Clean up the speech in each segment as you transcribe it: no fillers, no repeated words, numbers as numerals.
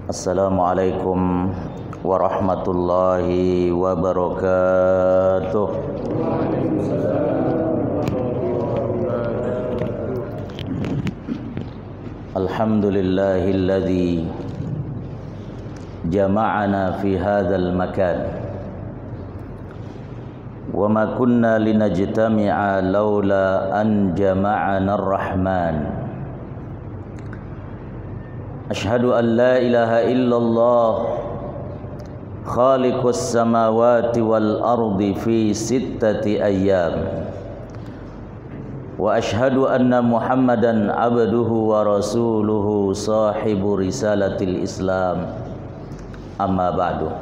Assalamualaikum warahmatullahi wabarakatuh. Alhamdulillahilladzi jama'ana fi hadzal makan wa ma kunna linajtami'a laula an jama'ana ar-rahman. Ashhadu an la ilaha illallah khaliqus samawati wal ardi fi sittati ayyam wa ashhadu anna Muhammadan abduhu wa rasuluhu sahibu risalatil Islam. Amma ba'du.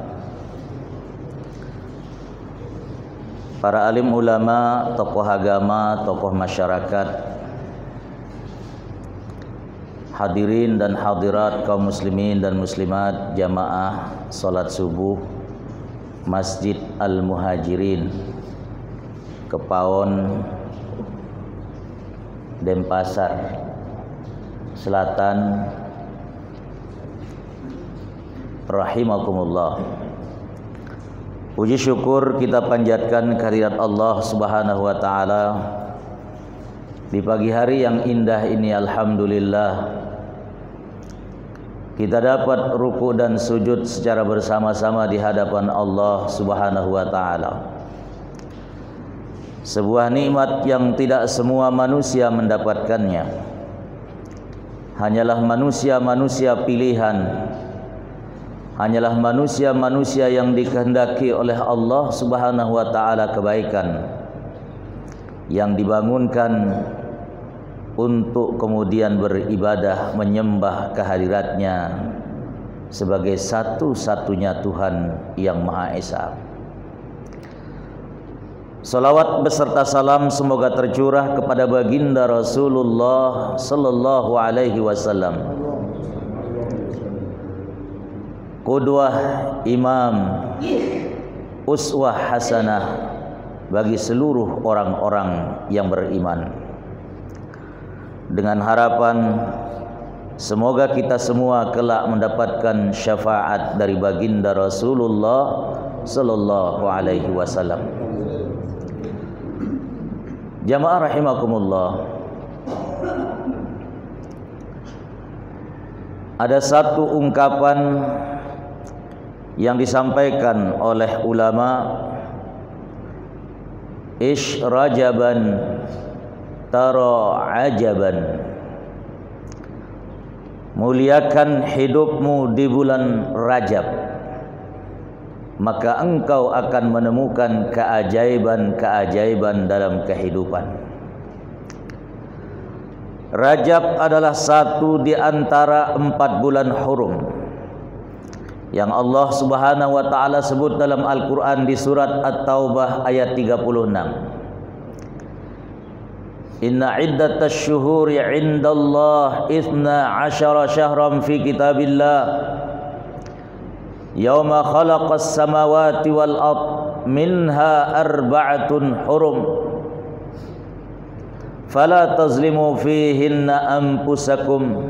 Para alim ulama, tokoh agama, tokoh masyarakat, hadirin dan hadirat kaum muslimin dan muslimat jamaah salat subuh Masjid Al-Muhajirin Kepaon, Denpasar Selatan, rahimakumullah. Puji syukur kita panjatkan kehadirat Allah Subhanahu wa taala di pagi hari yang indah ini. Alhamdulillah kita dapat ruku dan sujud secara bersama-sama di hadapan Allah Subhanahu wa taala. Sebuah nikmat yang tidak semua manusia mendapatkannya. Hanyalah manusia-manusia pilihan. Hanyalah manusia-manusia yang dikehendaki oleh Allah Subhanahu wa taala kebaikan, yang dibangunkan untuk kemudian beribadah menyembah kehadiratnya sebagai satu-satunya Tuhan yang Maha Esa. Salawat beserta salam semoga tercurah kepada baginda Rasulullah sallallahu alaihi wasallam, qudwah, imam, uswah hasanah bagi seluruh orang-orang yang beriman. Dengan harapan semoga kita semua kelak mendapatkan syafaat dari baginda Rasulullah sallallahu alaihi wasallam. Jamaah rahimakumullah, ada satu ungkapan yang disampaikan oleh ulama, ish rajaban tara ajaban, muliakan hidupmu di bulan Rajab, maka engkau akan menemukan keajaiban-keajaiban dalam kehidupan. Rajab adalah satu di antara 4 bulan hurum yang Allah Subhanahu wa taala sebut dalam Al-Qur'an di surat At-Taubah ayat 36. Inna iddatash syuhuri 'indallah 12 syahran fi kitabillah yauma khalaqas samawati wal ard minha 4 hurum fala tazlimu fihinna anfusakum.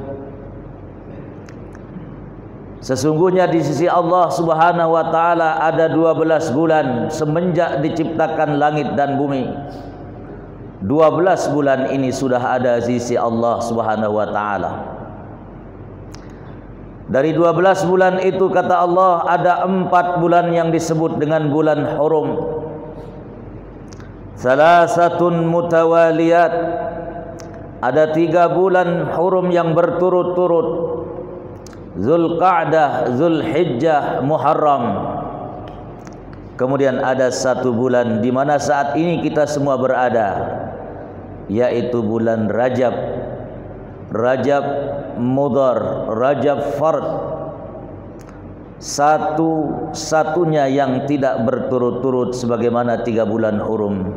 Sesungguhnya di sisi Allah Subhanahu wa taala ada 12 bulan semenjak diciptakan langit dan bumi. 12 bulan ini sudah ada di sisi Allah Subhanahu wa taala. Dari 12 bulan itu kata Allah ada 4 bulan yang disebut dengan bulan hurum. Salasatun mutawaliyat, ada 3 bulan hurum yang berturut-turut. Zulqa'dah, Zulhijjah, Muharram. Kemudian ada 1 bulan di mana saat ini kita semua berada, yaitu bulan Rajab. Rajab Mudhar, Rajab Fard, satu-satunya yang tidak berturut-turut sebagaimana 3 bulan hurum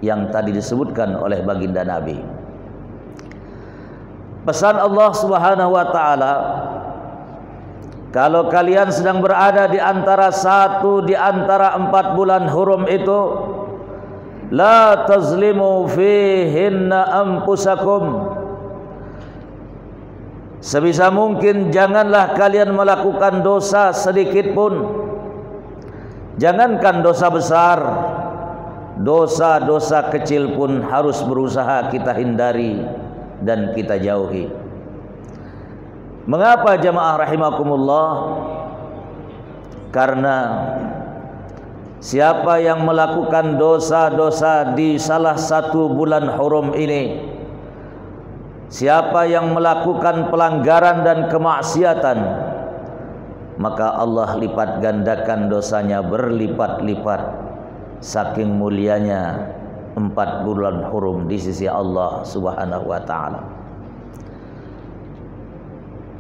yang tadi disebutkan oleh baginda Nabi. Pesan Allah Subhanahu wa taala, kalau kalian sedang berada di antara satu di antara 4 bulan hurum itu, la tazlimu fihinna anfusakum, Sebisa mungkin janganlah kalian melakukan dosa sedikit pun. Jangankan dosa besar, dosa-dosa kecil pun harus berusaha kita hindari dan kita jauhi. Mengapa jamaah rahimakumullah? Karena siapa yang melakukan dosa-dosa di salah satu bulan hurum ini, siapa yang melakukan pelanggaran dan kemaksiatan, maka Allah lipat gandakan dosanya berlipat-lipat, saking mulianya 4 bulan hurum di sisi Allah Subhanahu wa ta'ala.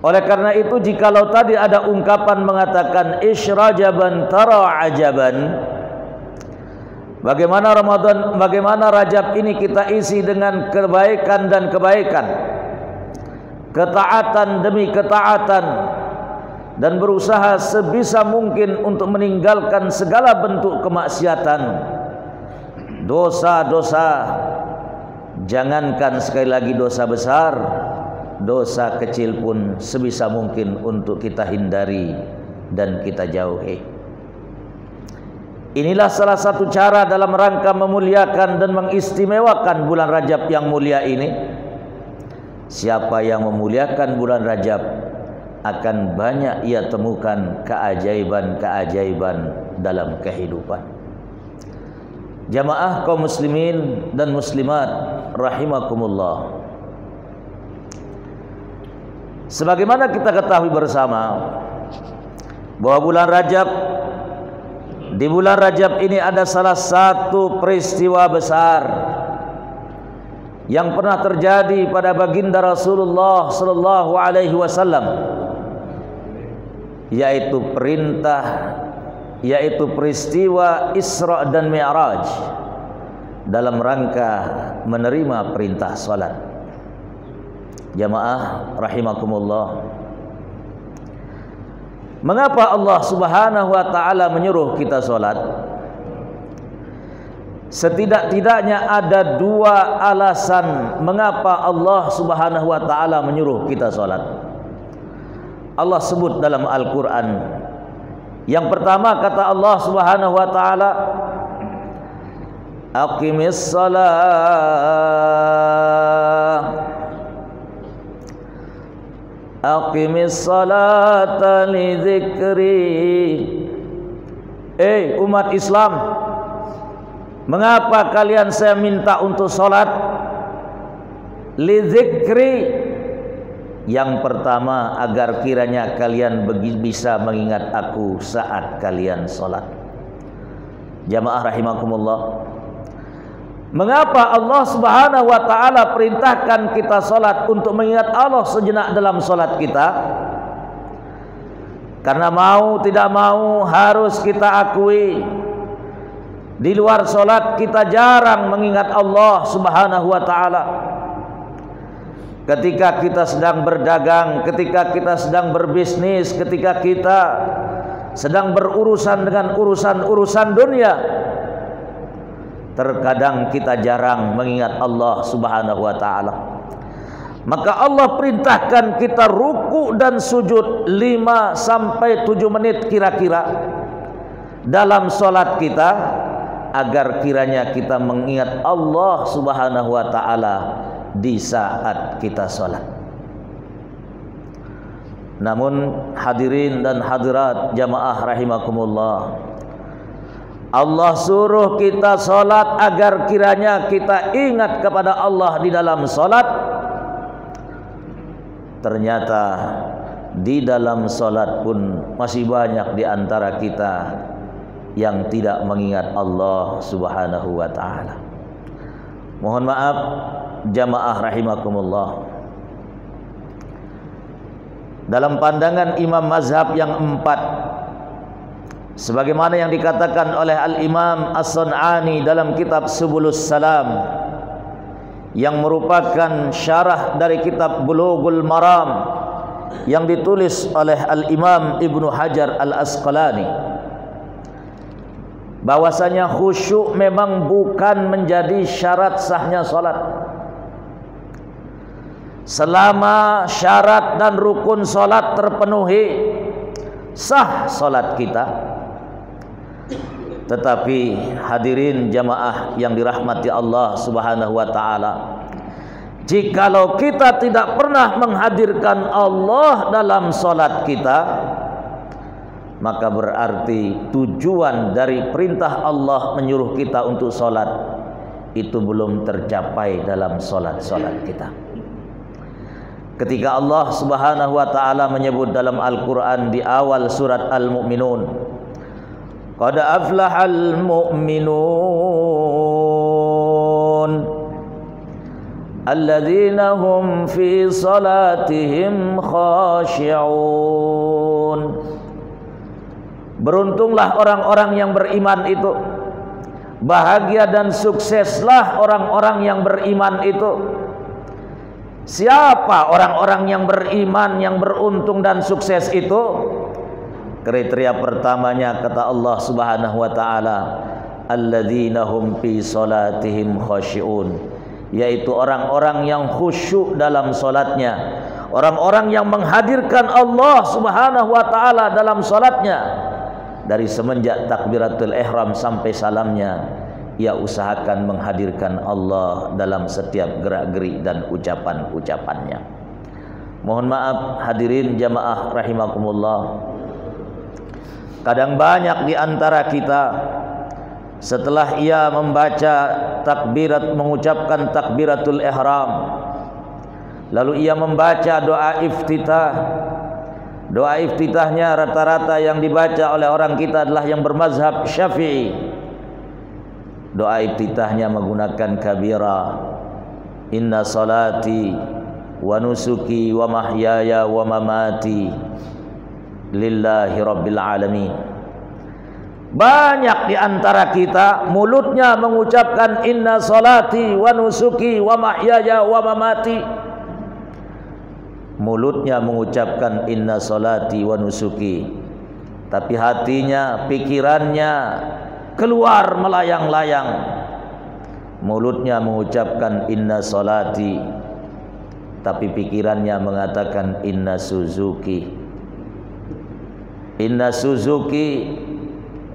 Oleh karena itu, jikalau tadi ada ungkapan mengatakan isyrajaban tara ajaban, bagaimana Ramadan, bagaimana Rajab ini kita isi dengan kebaikan dan kebaikan, ketaatan demi ketaatan, dan berusaha sebisa mungkin untuk meninggalkan segala bentuk kemaksiatan, dosa-dosa, jangankan sekali lagi dosa besar, dosa kecil pun sebisa mungkin untuk kita hindari dan kita jauhi. Inilah salah satu cara dalam rangka memuliakan dan mengistimewakan bulan Rajab yang mulia ini. Siapa yang memuliakan bulan Rajab akan banyak ia temukan keajaiban-keajaiban dalam kehidupan. Jamaah kaum muslimin dan muslimat rahimakumullah. Sebagaimana kita ketahui bersama bahwa bulan Rajab, di bulan Rajab ini ada salah satu peristiwa besar yang pernah terjadi pada baginda Rasulullah sallallahu alaihi wasallam, yaitu peristiwa Isra dan Mi'raj dalam rangka menerima perintah salat. Jamaah rahimakumullah, mengapa Allah Subhanahu wa ta'ala menyuruh kita salat? Setidak-tidaknya ada 2 alasan mengapa Allah Subhanahu wa ta'ala menyuruh kita salat. Allah sebut dalam Al-Quran. Yang pertama, kata Allah Subhanahu wa ta'ala, aqimis salat, aqimis salata li dzikri. Umat Islam, mengapa kalian saya minta untuk salat? Li dzikri, yang pertama agar kiranya kalian bisa mengingat aku saat kalian salat. Jamaah rahimakumullah, mengapa Allah Subhanahu wa ta'ala perintahkan kita salat untuk mengingat Allah sejenak dalam salat kita? Karena mau tidak mau harus kita akui, di luar salat kita jarang mengingat Allah Subhanahu wa ta'ala. Ketika kita sedang berdagang, ketika kita sedang berbisnis, ketika kita sedang berurusan dengan urusan-urusan dunia, terkadang kita jarang mengingat Allah Subhanahu wa ta'ala. Maka Allah perintahkan kita ruku dan sujud 5 sampai 7 menit kira-kira dalam solat kita, agar kiranya kita mengingat Allah Subhanahu wa ta'ala di saat kita solat. Namun hadirin dan hadirat jamaah rahimakumullah, Allah suruh kita solat agar kiranya kita ingat kepada Allah di dalam solat. Ternyata di dalam solat pun masih banyak di antara kita yang tidak mengingat Allah Subhanahu wa ta'ala. Mohon maaf jamaah rahimakumullah, dalam pandangan imam mazhab yang 4, sebagaimana yang dikatakan oleh Al-Imam As-Sun'ani dalam kitab Subulus Salam, yang merupakan syarah dari kitab Bulughul Maram yang ditulis oleh Al-Imam Ibnu Hajar Al-Asqalani, bahwasanya khusyuk memang bukan menjadi syarat sahnya salat. selama syarat dan rukun solat terpenuhi, sah solat kita. Tetapi hadirin jamaah yang dirahmati Allah Subhanahu wa ta'ala, jikalau kita tidak pernah menghadirkan Allah dalam solat kita, maka berarti tujuan dari perintah Allah menyuruh kita untuk solat itu belum tercapai dalam solat-solat kita. Ketika Allah Subhanahu wa ta'ala menyebut dalam Al-Quran di awal surat Al-Mu'minun, qad aflahal mu'minun alladzina hum fi salatihim khashi'un. Beruntunglah orang-orang yang beriman itu, bahagia dan sukseslah orang-orang yang beriman itu. Siapa orang-orang yang beriman, yang beruntung dan sukses itu? Kriteria pertamanya kata Allah Subhanahu wa ta'ala, alladzina hum fi salatihim khashi'un, yaitu orang-orang yang khusyuk dalam salatnya, orang-orang yang menghadirkan Allah Subhanahu wa ta'ala dalam salatnya. Dari semenjak takbiratul ihram sampai salamnya, ia usahakan menghadirkan Allah dalam setiap gerak-gerik dan ucapan-ucapannya. Mohon maaf hadirin jamaah rahimakumullah, kadang banyak di antara kita setelah ia membaca mengucapkan takbiratul ihram, lalu ia membaca doa iftitah. Doa iftitahnya rata-rata yang dibaca oleh orang kita adalah yang bermazhab Syafi'i. Doa iftitahnya menggunakan kabira, inna salati wa nusuki wa mahyaya wa mamati lillahi rabbil alamin. Banyak di antara kita mulutnya mengucapkan inna salati wa nusuki wa mahyaya wa mamati, mulutnya mengucapkan inna salati wa nusuki, tapi hatinya, pikirannya keluar melayang-layang. Mulutnya mengucapkan inna salati, tapi pikirannya mengatakan inna Suzuki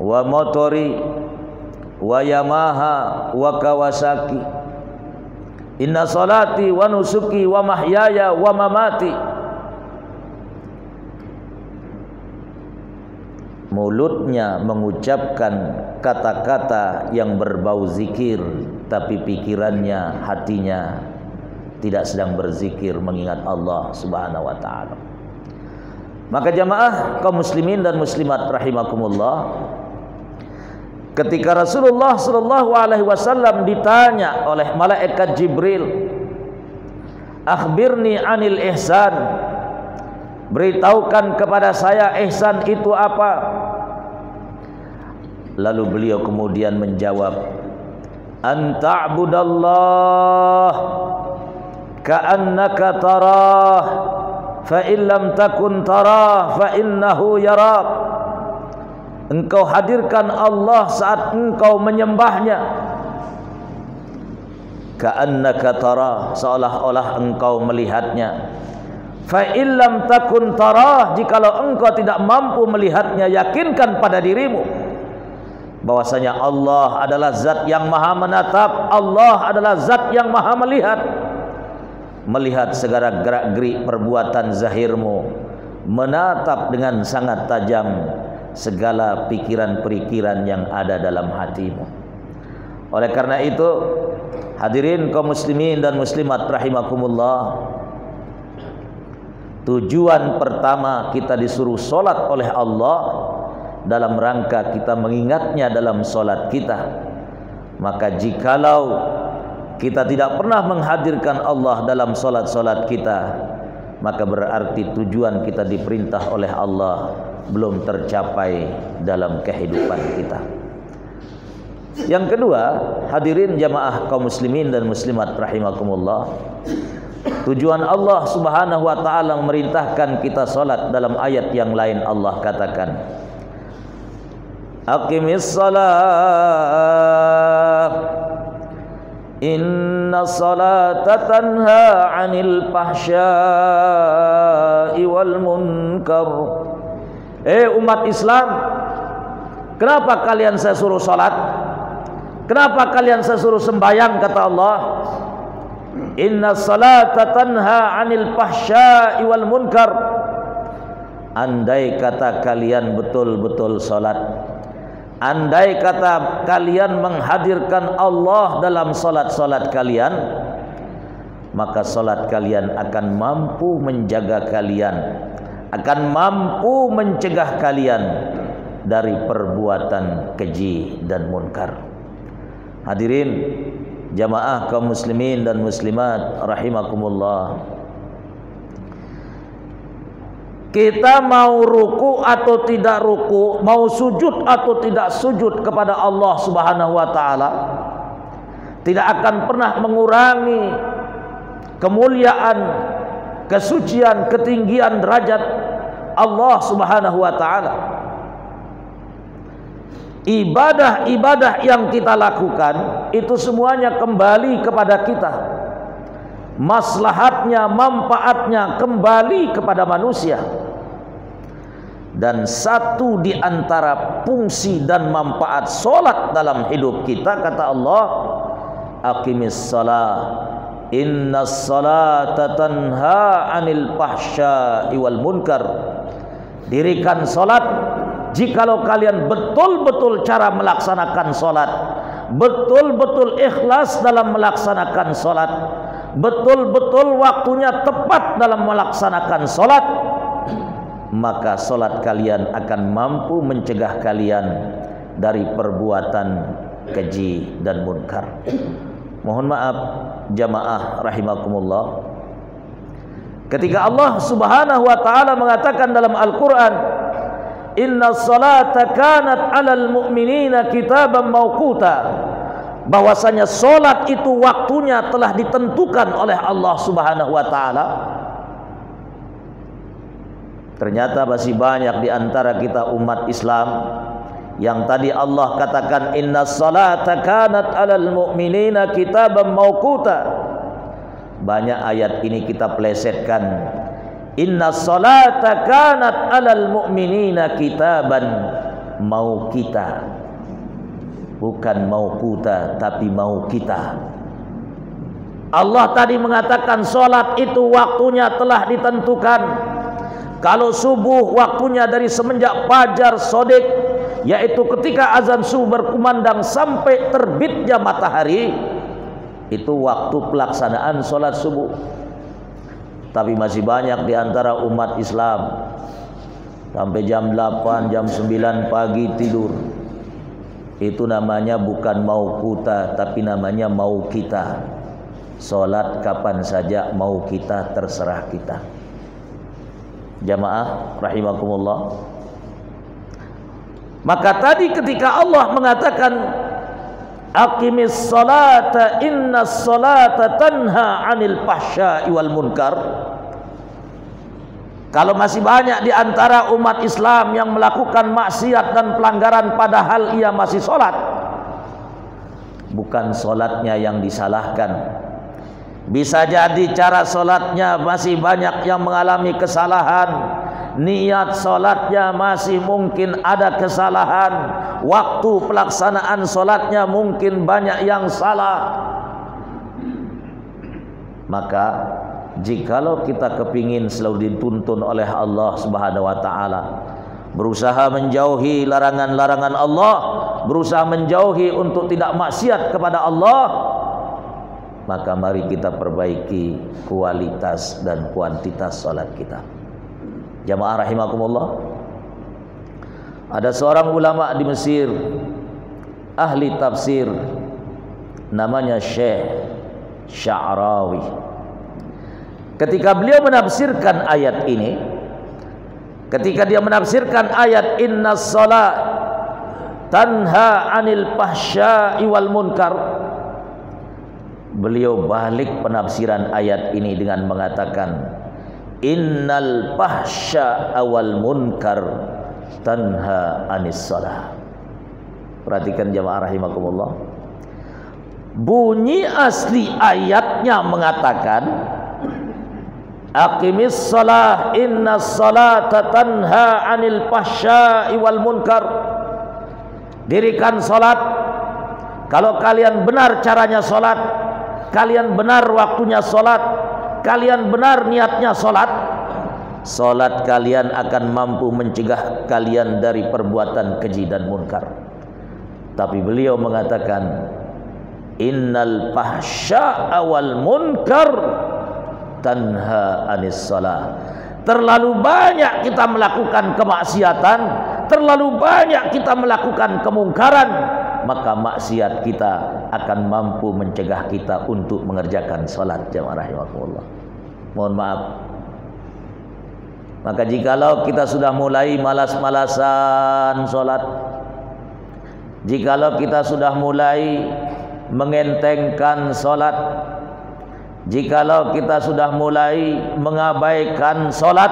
wa motori wa Yamaha wa Kawasaki, inna salati wa nusuki wa mahyaya wa mamati. Mulutnya mengucapkan kata-kata yang berbau zikir, tapi pikirannya, hatinya tidak sedang berzikir mengingat Allah Subhanahu wa ta'ala. Maka jamaah kaum muslimin dan muslimat rahimakumullah, ketika Rasulullah sallallahu alaihi wasallam ditanya oleh malaikat Jibril, akhbirni anil ihsan, beritahukan kepada saya ihsan itu apa? Lalu beliau kemudian menjawab, an ta'budallah ka'annaka tarah fa in lam takun tarah fa innahu yarak. Engkau hadirkan Allah saat engkau menyembahnya, ka'annaka tarah, seolah-olah engkau melihatnya. Fa in lam takun tarah, jikalau engkau tidak mampu melihatnya, yakinkan pada dirimu bahwasanya Allah adalah zat yang maha menatap, Allah adalah zat yang maha melihat, melihat segala gerak-gerik perbuatan zahirmu, menatap dengan sangat tajam segala pikiran-pikiran yang ada dalam hatimu. Oleh karena itu, hadirin kaum muslimin dan muslimat rahimakumullah, tujuan pertama kita disuruh solat oleh Allah dalam rangka kita mengingatnya dalam solat kita. Maka jikalau kita tidak pernah menghadirkan Allah dalam solat-solat kita, maka berarti tujuan kita diperintah oleh Allah belum tercapai dalam kehidupan kita. Yang kedua, hadirin jamaah kaum muslimin dan muslimat rahimakumullah, tujuan Allah Subhanahu wa ta'ala memerintahkan kita solat dalam ayat yang lain. Allah katakan, aqimis salat Inna salata tanha 'anil fahsya'i wal munkar. Umat Islam, kenapa kalian saya suruh salat? Kenapa kalian saya suruh sembahyang? Kata Allah, Inna salata tanha 'anil fahsya'i wal munkar. Andai kata kalian betul-betul salat, andai kata kalian menghadirkan Allah dalam salat-salat kalian, maka salat kalian akan mampu menjaga kalian, akan mampu mencegah kalian dari perbuatan keji dan munkar. Hadirin jamaah kaum muslimin dan muslimat rahimakumullah. Kita mau ruku atau tidak ruku, mau sujud atau tidak sujud kepada Allah Subhanahu wa taala, tidak akan pernah mengurangi kemuliaan, kesucian, ketinggian derajat Allah Subhanahu wa taala. Ibadah-ibadah yang kita lakukan itu semuanya kembali kepada kita. Maslahatnya, manfaatnya kembali kepada manusia. Dan satu di antara fungsi dan manfaat solat dalam hidup kita, kata Allah, aqimis salah, innas salata tanha 'anil fahsya'i wal munkar. Dirikan solat. Jikalau kalian betul-betul cara melaksanakan solat, betul-betul ikhlas dalam melaksanakan solat, betul-betul waktunya tepat dalam melaksanakan solat, maka solat kalian akan mampu mencegah kalian dari perbuatan keji dan munkar. Mohon maaf jamaah rahimakumullah, ketika Allah Subhanahu wa taala mengatakan dalam Al-Qur'an, inna salata kanat 'alal mu'minina kitaban mawquta, bahwasanya solat itu waktunya telah ditentukan oleh Allah Subhanahu wa taala. Ternyata masih banyak di antara kita umat Islam yang tadi Allah katakan inna salata kanat 'alal mu'minina kitaban mawquta, banyak ayat ini kita plesetkan. Inna salata kanat 'alal mu'minina kitaban mauqita, bukan mauquta tapi mau kita. Allah tadi mengatakan solat itu waktunya telah ditentukan. Kalau subuh waktunya dari semenjak fajar shadiq, yaitu ketika azan subuh berkumandang sampai terbitnya matahari, itu waktu pelaksanaan solat subuh. Tapi masih banyak di antara umat Islam sampai jam 8, jam 9 pagi tidur. Itu namanya bukan mau kita, tapi namanya mau kita. Solat kapan saja mau kita, terserah kita. Jamaah rahimakumullah. Maka tadi ketika Allah mengatakan aqimis salata innas salata tanha 'anil fahsya'i wal munkar, kalau masih banyak di antara umat Islam yang melakukan maksiat dan pelanggaran padahal ia masih sholat, bukan sholatnya yang disalahkan. Bisa jadi cara sholatnya masih banyak yang mengalami kesalahan, niat sholatnya masih mungkin ada kesalahan, waktu pelaksanaan sholatnya mungkin banyak yang salah. Maka jikalau kita kepingin selalu dituntun oleh Allah Subhanahu wa taala, berusaha menjauhi larangan-larangan Allah, berusaha menjauhi untuk tidak maksiat kepada Allah, maka mari kita perbaiki kualitas dan kuantitas salat kita. Jamaah rahimakumullah, ada seorang ulama di Mesir, ahli tafsir, namanya Syekh Sya'rawi. Ketika beliau menafsirkan ayat ini, ketika dia menafsirkan ayat innas salat tanha 'anil fahsya'i wal munkar, beliau balik penafsiran ayat ini dengan mengatakan innal fahsya'a wal munkar tanha 'anis salah. Perhatikan jamaah rahimakumullah, Bunyi asli ayatnya mengatakan, aqimis shalah innas salata tanha 'anil fahsya'i wal munkar. Dirikan salat. Kalau kalian benar caranya salat, kalian benar waktunya salat, kalian benar niatnya salat, salat kalian akan mampu mencegah kalian dari perbuatan keji dan munkar. Tapi beliau mengatakan, innal fahsya'a wal munkar tanha 'anis shalah. Terlalu banyak kita melakukan kemaksiatan, terlalu banyak kita melakukan kemungkaran, maka maksiat kita akan mampu mencegah kita untuk mengerjakan salat. Jamaah rahimakumullah. Mohon maaf. Maka jikalau kita sudah mulai malas-malasan salat, jikalau kita sudah mulai mengentengkan salat, jikalau kita sudah mulai mengabaikan salat,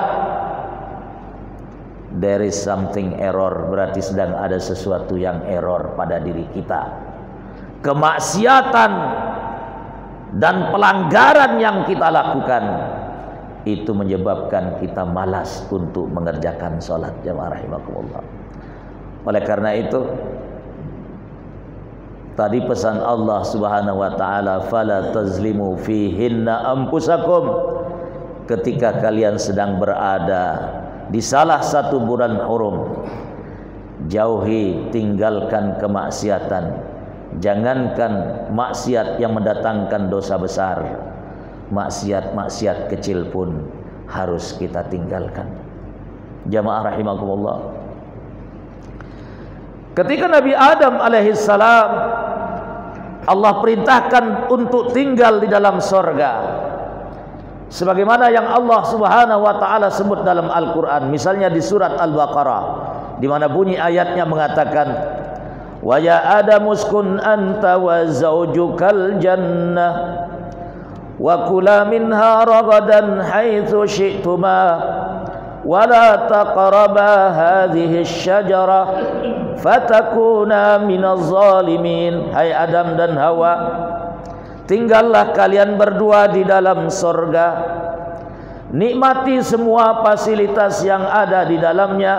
there is something error. Berarti sedang ada sesuatu yang error pada diri kita. Kemaksiatan dan pelanggaran yang kita lakukan itu menyebabkan kita malas untuk mengerjakan salat. Jamaah rahimakumullah. Oleh karena itu, tadi pesan Allah Subhanahu wa taala, fala tazlimu fihinna anfusakum. Ketika kalian sedang berada di salah satu bulan hurum, jauhi, tinggalkan kemaksiatan. Jangankan maksiat yang mendatangkan dosa besar, maksiat-maksiat kecil pun harus kita tinggalkan. Jamaah rahimakumullah. Ketika Nabi Adam alaihissalam, Allah perintahkan untuk tinggal di dalam sorga, sebagaimana yang Allah Subhanahu wa taala sebut dalam Al-Quran. Misalnya di surat Al-Baqarah, di mana bunyi ayatnya mengatakan, wa ya Adam uskun anta wa zawjukal jannah wa kula minha ragadan haitsu syi'tuma wa la taqraba hadhihi asy-syajarah fatakuna minaz zalimin. Hai Adam dan Hawa, tinggallah kalian berdua di dalam sorga, nikmati semua fasilitas yang ada di dalamnya,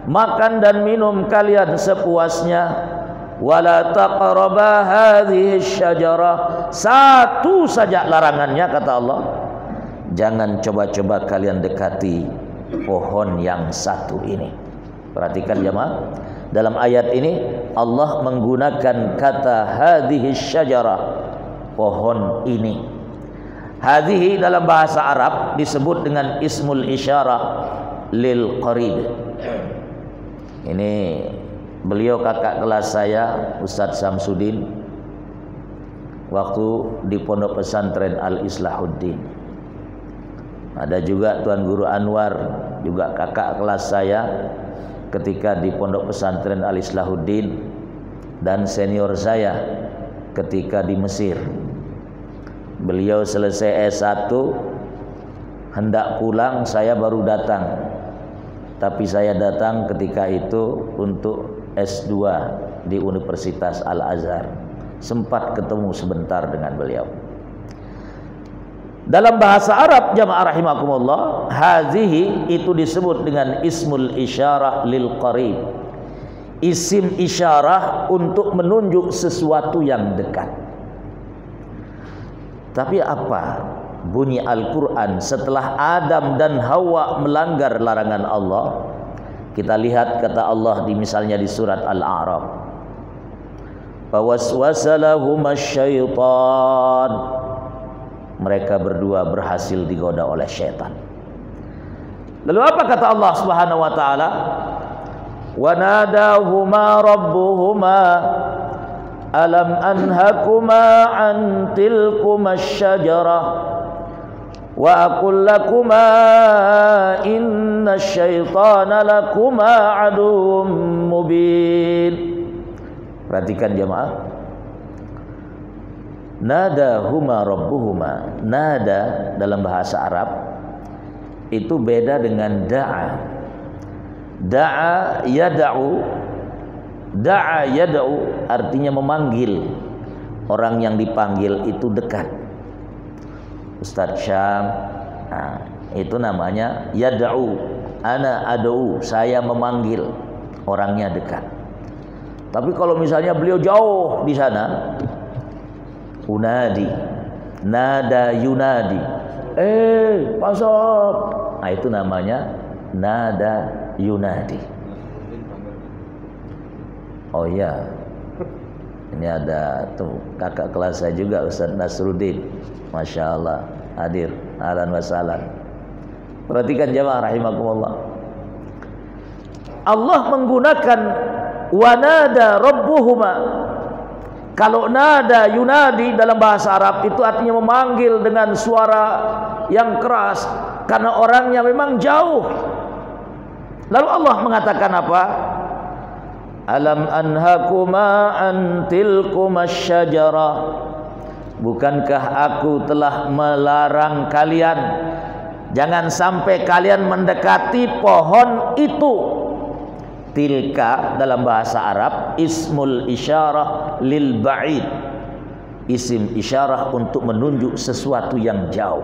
makan dan minum kalian sepuasnya. Wala taqraba hadhihi asy-syajarah, satu saja larangannya kata Allah, jangan coba-coba kalian dekati pohon yang satu ini. Perhatikan jemaah, dalam ayat ini Allah menggunakan kata hadhihi asy-syajarah, pohon ini. Hadhihi dalam bahasa Arab disebut dengan ismul isyarah lil qarib. Ini beliau kakak kelas saya, Ustadz Samsudin, waktu di Pondok Pesantren Al-Islahuddin. Ada juga Tuan Guru Anwar, juga kakak kelas saya ketika di Pondok Pesantren Al-Islahuddin, dan senior saya ketika di Mesir. Beliau selesai S1, hendak pulang, saya baru datang. Tapi saya datang ketika itu untuk S2 di Universitas Al-Azhar. Sempat ketemu sebentar dengan beliau. Dalam bahasa Arab jamaah rahimakumullah, hazihi itu disebut dengan ismul isyarah lil qarib. Isim isyarah untuk menunjuk sesuatu yang dekat. Tapi apa bunyi Al-Quran setelah Adam dan Hawa melanggar larangan Allah? Kita lihat kata Allah di misalnya di surat Al-A'raf, fawaswasa lahuma syaitan, mereka berdua berhasil digoda oleh syaitan. Lalu apa kata Allah Subhanahu wa taala? Wa nadahuma rabbuhuma alam anhakuma an tilkuma asy-syajarah wa aqul lakuma inna syaitana lakuma aduwwum mubin. Perhatikan jemaah, nada huma rabbuhuma. Nada dalam bahasa Arab itu beda dengan da'a. Da'a yada'u. Da'a yada'u artinya memanggil. orang yang dipanggil itu dekat. Ustadz Syam, nah, itu namanya yad'u, ana ad'u, saya memanggil, orangnya dekat. Tapi kalau misalnya beliau jauh di sana, unadi, nada yunadi, Pak Sob, nah itu namanya nada yunadi. Oh iya, ini ada tuh kakak kelas saya juga, Ustaz Nasruddin, Masya Allah, hadir, ahlan wa sahlan. Perhatikan jamaah rahimakumullah, Allah menggunakan wanada rabbuhuma. Kalau nada yunadi dalam bahasa Arab itu artinya memanggil dengan suara yang keras karena orangnya memang jauh. Lalu Allah mengatakan apa? Alam anhakuma an tilkumas syajarah. Bukankah aku telah melarang kalian jangan sampai kalian mendekati pohon itu. Tilka dalam bahasa Arab ismul isyarah lil ba'id, isim isyarah untuk menunjuk sesuatu yang jauh.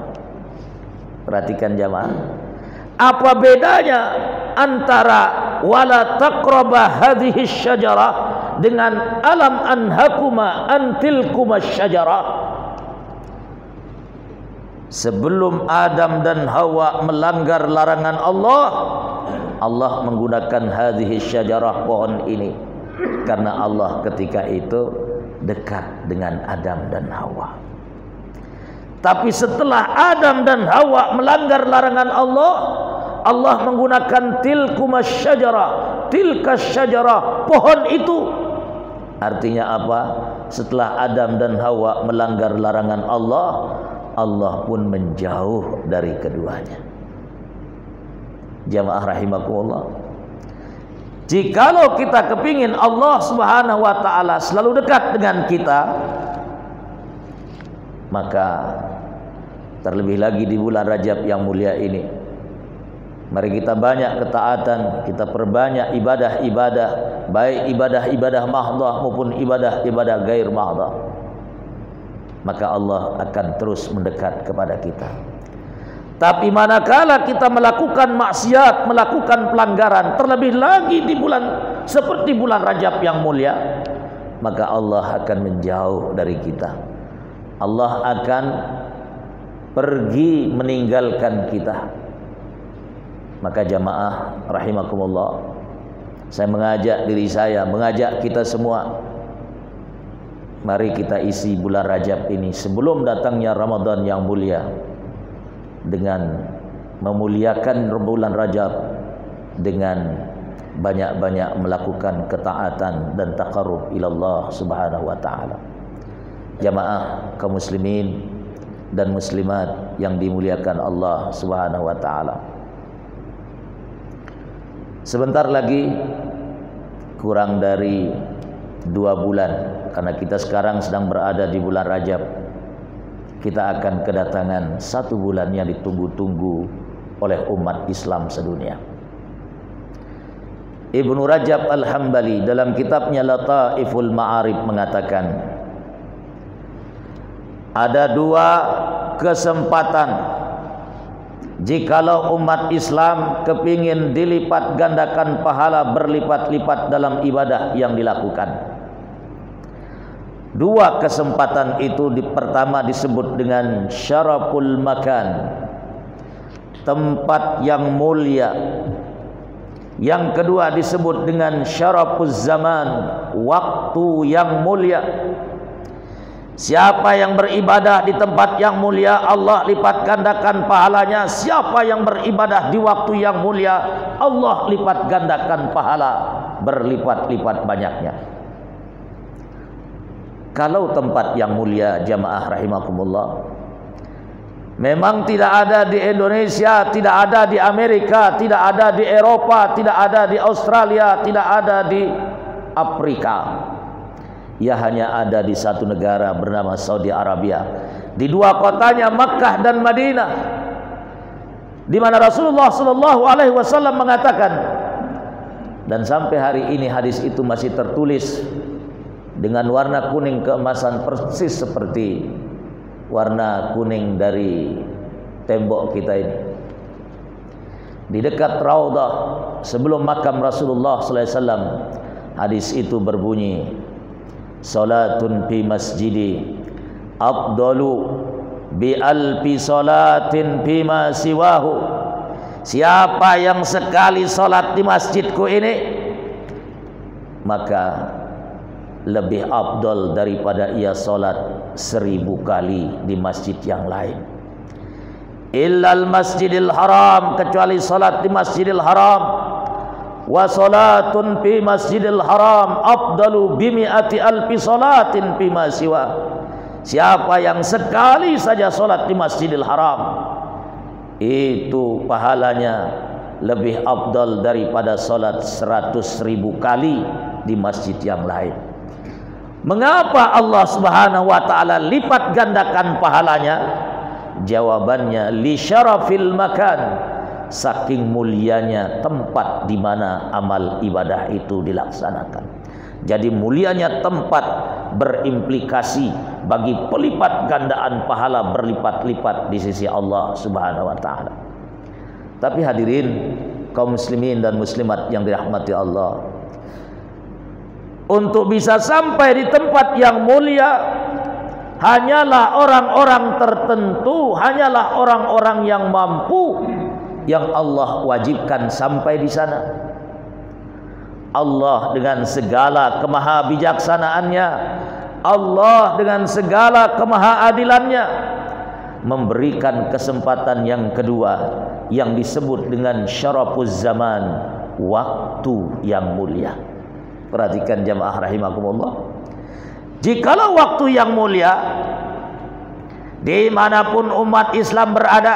Perhatikan jamaah, apa bedanya antara wala taqraba hadhihi syajarah dengan alam anhakuma antilkuma syajarah? Sebelum Adam dan Hawa melanggar larangan Allah, Allah menggunakan hadhihi syajarah, pohon ini, karena Allah ketika itu dekat dengan Adam dan Hawa. Tapi setelah Adam dan Hawa melanggar larangan Allah, Allah menggunakan tilkumas syajarah, tilkas syajarah, pohon itu. Artinya apa? Setelah Adam dan Hawa melanggar larangan Allah, Allah pun menjauh dari keduanya. Jamaah rahimakumullah, jikalau kita kepingin Allah subhanahu wa ta'ala selalu dekat dengan kita, maka terlebih lagi di bulan Rajab yang mulia ini, mari kita banyak ketaatan, kita perbanyak ibadah-ibadah, baik ibadah-ibadah mahdah maupun ibadah-ibadah gair mahdah, maka Allah akan terus mendekat kepada kita. Tapi manakala kita melakukan maksiat, melakukan pelanggaran, terlebih lagi di bulan seperti bulan Rajab yang mulia, maka Allah akan menjauh dari kita. Allah akan pergi meninggalkan kita. Maka jamaah rahimakumullah, saya mengajak diri saya, mengajak kita semua, mari kita isi bulan Rajab ini sebelum datangnya Ramadan yang mulia dengan memuliakan bulan Rajab, dengan banyak-banyak melakukan ketaatan dan taqarrub ilallah subhanahu wa ta'ala. Jamaah kaum muslimin dan muslimat yang dimuliakan Allah subhanahu wa ta'ala, sebentar lagi, kurang dari 2 bulan, karena kita sekarang sedang berada di bulan Rajab, kita akan kedatangan 1 bulan yang ditunggu-tunggu oleh umat Islam sedunia. Ibnu Rajab Al-Hambali dalam kitabnya Lataiful Ma'arif mengatakan, ada 2 kesempatan jikalau umat Islam kepingin dilipat gandakan pahala berlipat-lipat dalam ibadah yang dilakukan. 2 kesempatan itu, pertama disebut dengan syaraful makan, tempat yang mulia. Yang kedua disebut dengan syarafuz zaman, waktu yang mulia. Siapa yang beribadah di tempat yang mulia, Allah lipat gandakan pahalanya. Siapa yang beribadah di waktu yang mulia, Allah lipat gandakan pahala berlipat-lipat banyaknya. Kalau tempat yang mulia jamaah rahimakumullah memang tidak ada di Indonesia, tidak ada di Amerika, tidak ada di Eropa, tidak ada di Australia, tidak ada di Afrika. Ia hanya ada di 1 negara bernama Saudi Arabia, di 2 kotanya Makkah dan Madinah, di mana Rasulullah SAW mengatakan, dan sampai hari ini hadis itu masih tertulis dengan warna kuning keemasan persis seperti warna kuning dari tembok kita ini. Di dekat Raudhah sebelum makam Rasulullah sallallahu alaihi wasallam, hadis itu berbunyi, salatun fi masjidi afdalu bi alfi salatin fima siwahu. Siapa yang sekali salat di masjidku ini, maka lebih afdal daripada ia salat 1000 kali di masjid yang lain. Illal masjidil haram, kecuali salat di masjidil haram. Wa salatun fi masjidil haram afdalu bimi'ati alfi salatin fima siwa. Siapa yang sekali saja salat di masjidil haram, itu pahalanya lebih afdal daripada salat 100.000 kali di masjid yang lain. Mengapa Allah Subhanahu wa taala lipat gandakan pahalanya? Jawabannya, li syarafil makan, saking mulianya tempat di mana amal ibadah itu dilaksanakan. Jadi mulianya tempat berimplikasi bagi pelipat gandaan pahala berlipat-lipat di sisi Allah Subhanahu wa taala. Tapi hadirin kaum muslimin dan muslimat yang dirahmati Allah, untuk bisa sampai di tempat yang mulia, hanyalah orang-orang tertentu, hanyalah orang-orang yang mampu yang Allah wajibkan sampai di sana. Allah dengan segala kemahabijaksanaannya, Allah dengan segala kemahaadilannya memberikan kesempatan yang kedua yang disebut dengan syarafuz zaman, waktu yang mulia. Perhatikan jamaah rahimakumullah. Jikalau waktu yang mulia, dimanapun umat Islam berada,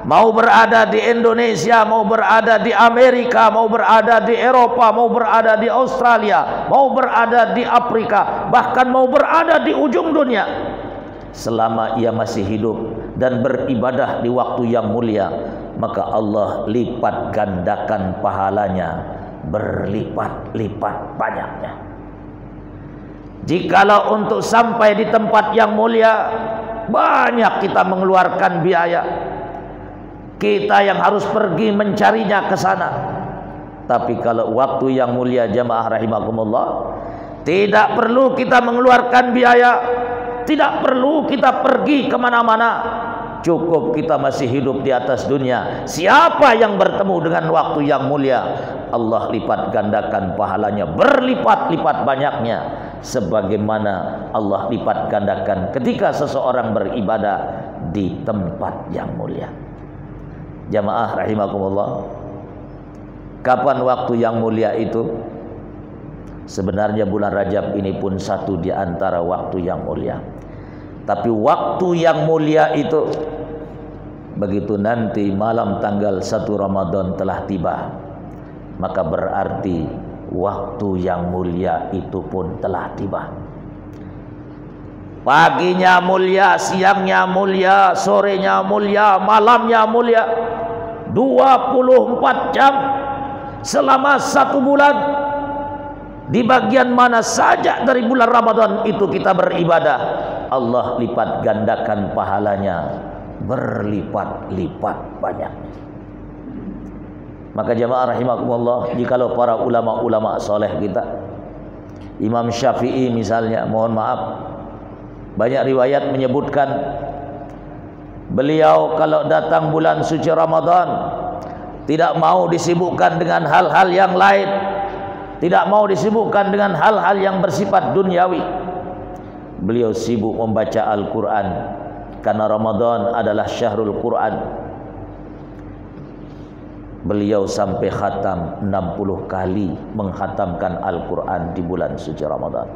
mau berada di Indonesia, mau berada di Amerika, mau berada di Eropa, mau berada di Australia, mau berada di Afrika, bahkan mau berada di ujung dunia, selama ia masih hidup dan beribadah di waktu yang mulia, maka Allah lipat gandakan pahalanya berlipat-lipat banyaknya. Jikalau untuk sampai di tempat yang mulia banyak kita mengeluarkan biaya, kita yang harus pergi mencarinya ke sana. Tapi kalau waktu yang mulia jamaah rahimakumullah, tidak perlu kita mengeluarkan biaya, tidak perlu kita pergi kemana-mana, cukup kita masih hidup di atas dunia. Siapa yang bertemu dengan waktu yang mulia, Allah lipat gandakan pahalanya berlipat-lipat banyaknya, sebagaimana Allah lipat gandakan ketika seseorang beribadah di tempat yang mulia. Jamaah rahimakumullah, kapan waktu yang mulia itu? Sebenarnya bulan Rajab ini pun satu di antara waktu yang mulia. Tapi waktu yang mulia itu begitu nanti malam tanggal 1 Ramadan telah tiba, maka berarti waktu yang mulia itu pun telah tiba. Paginya mulia, siangnya mulia, sorenya mulia, malamnya mulia, 24 jam selama 1 bulan. Di bagian mana saja dari bulan Ramadan itu kita beribadah, Allah lipat gandakan pahalanya berlipat-lipat banyaknya. Maka jamaah rahimakumullah, jikalau para ulama-ulama soleh kita, Imam Syafi'i misalnya, mohon maaf, banyak riwayat menyebutkan beliau kalau datang bulan suci Ramadan tidak mau disibukkan dengan hal-hal yang lain, tidak mau disibukkan dengan hal-hal yang bersifat duniawi. Beliau sibuk membaca Al-Quran, karena Ramadan adalah syahrul Quran. Beliau sampai khatam 60 kali menghatamkan Al-Quran di bulan suci Ramadan.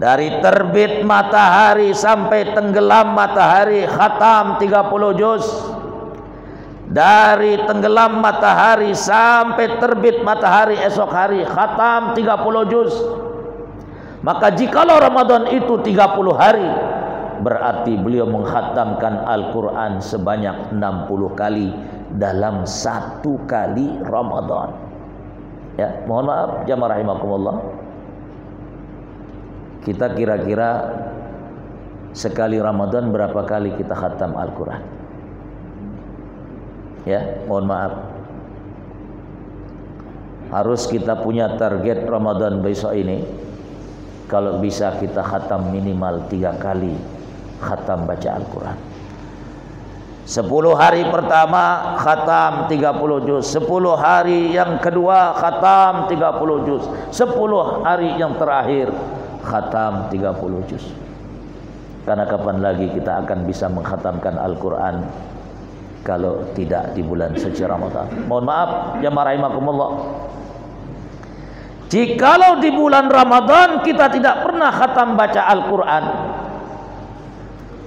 Dari terbit matahari sampai tenggelam matahari, khatam 30 juz. Dari tenggelam matahari sampai terbit matahari esok hari, khatam 30 juz. Maka jikalau Ramadan itu 30 hari, berarti beliau menghatamkan Al-Quran sebanyak 60 kali dalam 1 kali Ramadan. Ya, mohon maaf jamaah rahimakumullah, Kita kira-kira sekali Ramadan berapa kali kita khatam Al-Quran? Ya, mohon maaf. Harus kita punya target Ramadan besok ini. Kalau bisa kita khatam minimal 3 kali khatam baca Al-Quran. 10 hari pertama khatam 30 juz, 10 hari yang kedua khatam 30 juz, 10 hari yang terakhir khatam 30 juz. Karena kapan lagi kita akan bisa mengkhatamkan Al-Quran kalau tidak di bulan suci Ramadan? Mohon maaf, jamaah rahimakumullah. Jikalau di bulan Ramadan kita tidak pernah khatam baca Al-Quran,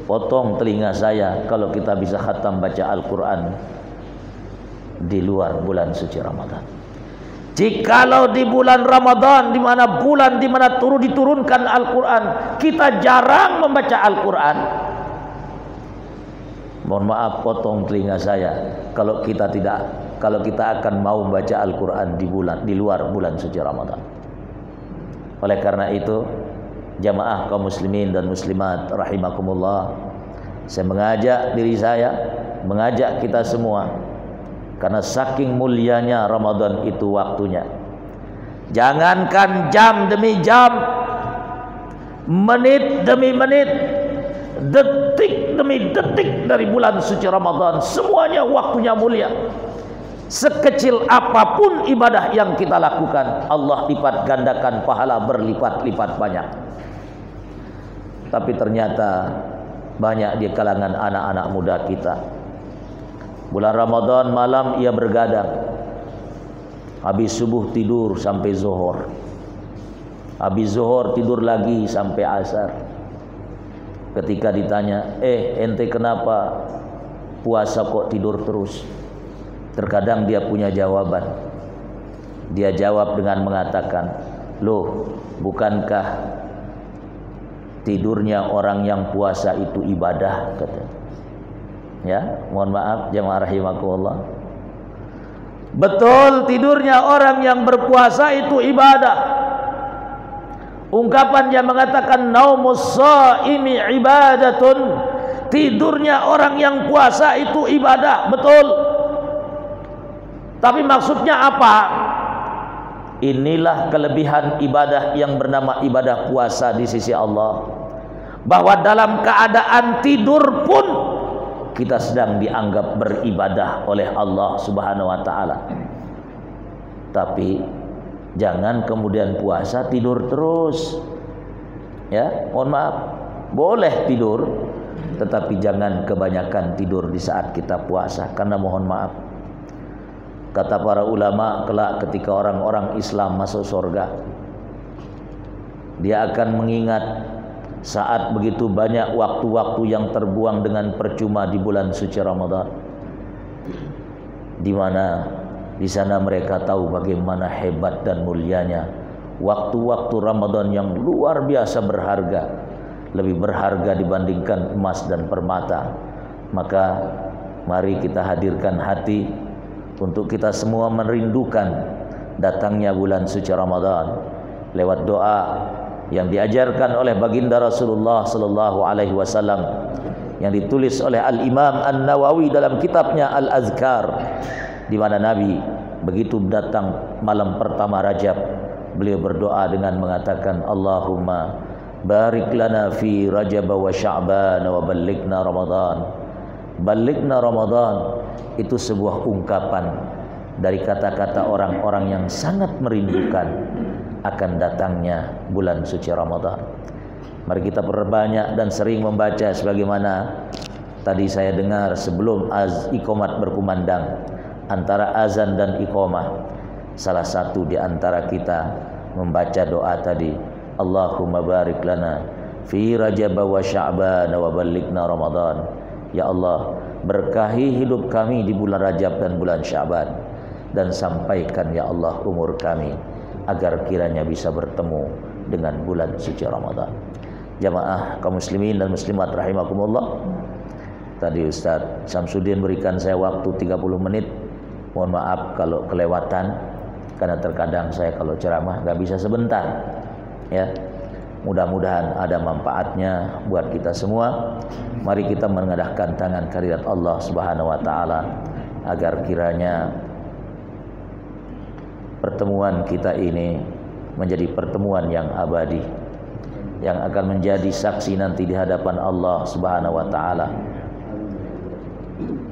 potong telinga saya kalau kita bisa khatam baca Al-Quran di luar bulan suci Ramadan. Jikalau di bulan Ramadan, di mana bulan di mana diturunkan Al-Quran, kita jarang membaca Al-Quran, mohon maaf, potong telinga saya kalau kita akan mau membaca Al-Quran di luar bulan suci Ramadan. Oleh karena itu, jamaah kaum muslimin dan muslimat rahimakumullah, saya mengajak diri saya, mengajak kita semua, karena saking mulianya Ramadan itu waktunya. Jangankan jam demi jam, menit demi menit, detik demi detik dari bulan suci Ramadan, semuanya waktunya mulia. Sekecil apapun ibadah yang kita lakukan, Allah lipat gandakan pahala berlipat-lipat banyak. Tapi ternyata banyak di kalangan anak-anak muda kita, bulan Ramadan malam ia bergadang, habis subuh tidur sampai zuhur, habis zuhur tidur lagi sampai asar. Ketika ditanya, ente kenapa puasa kok tidur terus? Terkadang dia punya jawaban. Dia jawab dengan mengatakan, loh, bukankah tidurnya orang yang puasa itu ibadah, kata. Ya, mohon maaf jemaah rahimakumullah. Betul, tidurnya orang yang berpuasa itu ibadah. Ungkapan yang mengatakan naumus shaimi ibadatun, tidurnya orang yang puasa itu ibadah, betul. Tapi maksudnya apa? Inilah kelebihan ibadah yang bernama ibadah puasa di sisi Allah, bahwa dalam keadaan tidur pun kita sedang dianggap beribadah oleh Allah Subhanahu wa taala. Tapi jangan kemudian puasa tidur terus. Ya, mohon maaf, boleh tidur, tetapi jangan kebanyakan tidur di saat kita puasa, karena mohon maaf, kata para ulama, kelak ketika orang-orang Islam masuk surga, dia akan mengingat saat begitu banyak waktu-waktu yang terbuang dengan percuma di bulan suci Ramadan, di mana di sana mereka tahu bagaimana hebat dan mulianya waktu-waktu Ramadan yang luar biasa berharga, lebih berharga dibandingkan emas dan permata. Maka mari kita hadirkan hati untuk kita semua merindukan datangnya bulan suci Ramadan lewat doa yang diajarkan oleh baginda Rasulullah sallallahu alaihi wasallam, yang ditulis oleh Al-Imam An-Nawawi dalam kitabnya Al-Azkar, di mana Nabi begitu datang malam pertama Rajab, beliau berdoa dengan mengatakan, Allahumma barik lana fi Rajab wa Sya'ban wa ballighna Ramadan. Ballighna Ramadan itu sebuah ungkapan dari kata-kata orang-orang yang sangat merindukan akan datangnya bulan suci Ramadan. Mari kita perbanyak dan sering membaca sebagaimana tadi saya dengar sebelum iqamat berkumandang, antara azan dan iqamah, salah satu di antara kita membaca doa tadi, Allahumma barik lana fi Rajab wa Sya'ban wa ballighna Ramadan. Ya Allah, berkahi hidup kami di bulan Rajab dan bulan Sya'ban, dan sampaikan ya Allah umur kami agar kiranya bisa bertemu dengan bulan suci Ramadan. Jamaah kaum muslimin dan muslimat rahimakumullah, tadi Ustaz Samsudin berikan saya waktu 30 menit. Mohon maaf kalau kelewatan, karena terkadang saya kalau ceramah nggak bisa sebentar, ya. Mudah-mudahan ada manfaatnya buat kita semua. Mari kita mengadahkan tangan kehadirat Allah Subhanahu wa taala agar kiranya pertemuan kita ini menjadi pertemuan yang abadi, yang akan menjadi saksi nanti di hadapan Allah Subhanahu wa taala.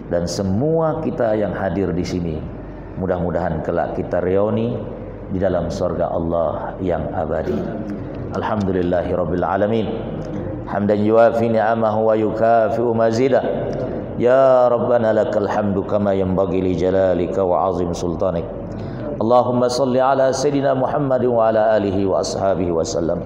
Dan semua kita yang hadir di sini, mudah-mudahan kelak kita reuni di dalam surga Allah yang abadi. Alhamdulillahirabbil alamin. Hamdan yuwafi ni'amahu wa yukafi'u mazidah. Ya Rabbana lakal hamdu kama yanbaghi li jalalika wa 'azim sultanik. Allahumma salli ala sayyidina Muhammad wa ala alihi wa ashabihi wa sallam.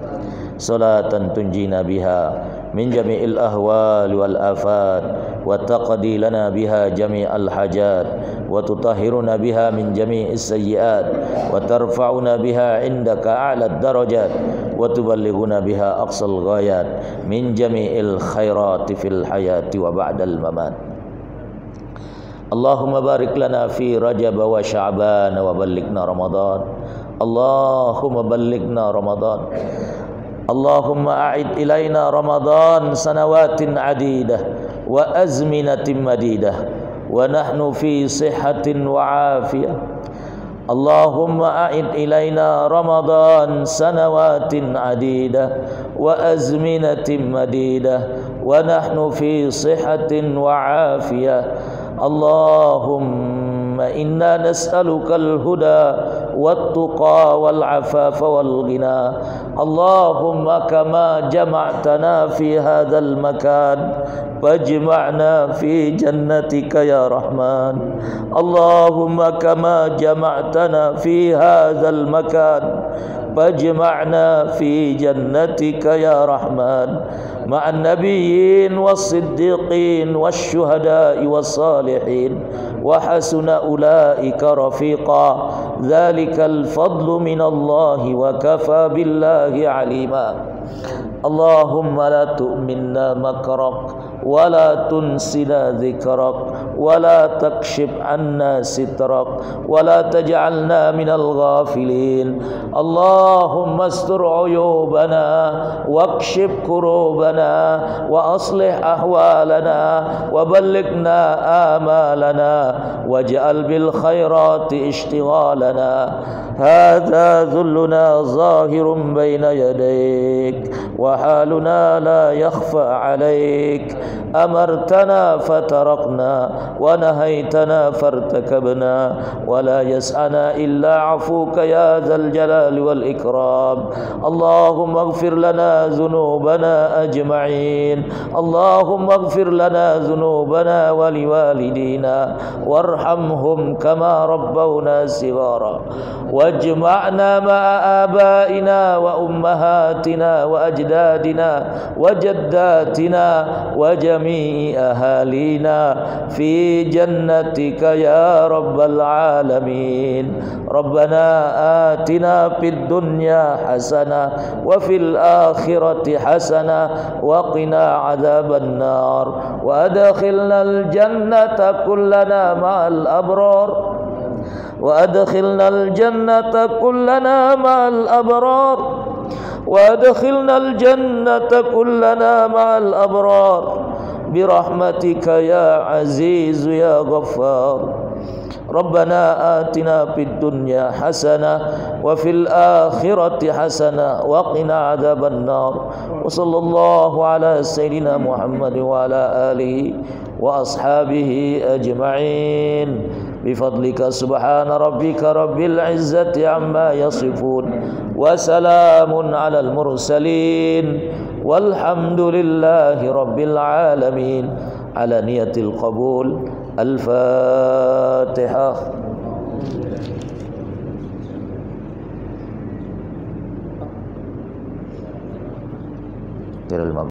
Salatan tunjina biha min jami'il ahwal wal afat wa taqdi lana biha jami'al hajat wa tutahhiruna biha min jami'is sayyi'at wa tarfa'una biha 'indaka a'lad darajat wa tuballighuna biha aqsal ghayat min jami'il khairati fil hayati wa ba'dal mamat. Allahumma barik lana fi Rajab wa Sya'ban wa ballighna Ramadan. Allahumma ballighna Ramadan. Allahumma a'id ilaina Ramadan sanawatin adidah wa azminatin madidah wa nahnu fi sihhatin wa afiyah. Allahumma a'id ilaina Ramadan sanawatin adidah wa azminatin madidah wa nahnu fi sihhatin wa afiyah. Allahumma inna nas'aluka al-huda wat-tuqa wal-'afafa wal-ghina. Allahumma kama jama'tana fi hadzal makan fajma'na fi jannatika ya Rahman. Allahumma kama jama'tana fi hadzal makan fajma'na fi jannatika ya Rahman ma'an nabiyyin was-siddiqin wasyuhada'i was-salihin wa hasuna ulaika rafiqa. Dzalikal fadlu minallahi wa kafa billahi alima. Allahumma la tu'minna makrak wa la tunsina dhikrak wa la takshif anna sitrak wa la taj'alna minal ghafilin. Allahumma astur uyubana wakshif kurubana wa aslih ahwalana wa ballighna amalana waj'al bil khairati ishtighalana. Hadza dhulluna zahirun baina yadayk wa haluna la yakhfa alayk. Amartana fatarakna wa nahaitana fartakabna wa la yas'ana illa 'afuka ya dzal jalali wal ikram. Allahumma ighfir lana dhunubana ajma'in. Allahumma ighfir lana dhunubana wa liwalidina warhamhum kama rabbawna shighara. Wajma'na ma'a abaina wa ummahatina wa ajdadina wa jaddatina wa jami'i ahalina fi jannatika ya rabbal alamin. Rabbana atina fid dunya hasanah wa fil akhirati hasanah wa qina adzaban nar wa adkhilnal jannata kullana ma'al abrar وأدخلنا الجنة كلنا مع الأبرار وأدخلنا الجنة كلنا مع الأبرار برحمتك يا عزيز يا غفار. ربنا آتنا في الدنيا حسنة وفي الآخرة حسنة وقنا عذاب النار. وصلى الله على سيدنا محمد وعلى آله وأصحابه أجمعين بفضلك سبحان ربك رب العزة عما يصفون وسلام على المرسلين والحمد لله رب العالمين. على نية القبول. الفاتحة.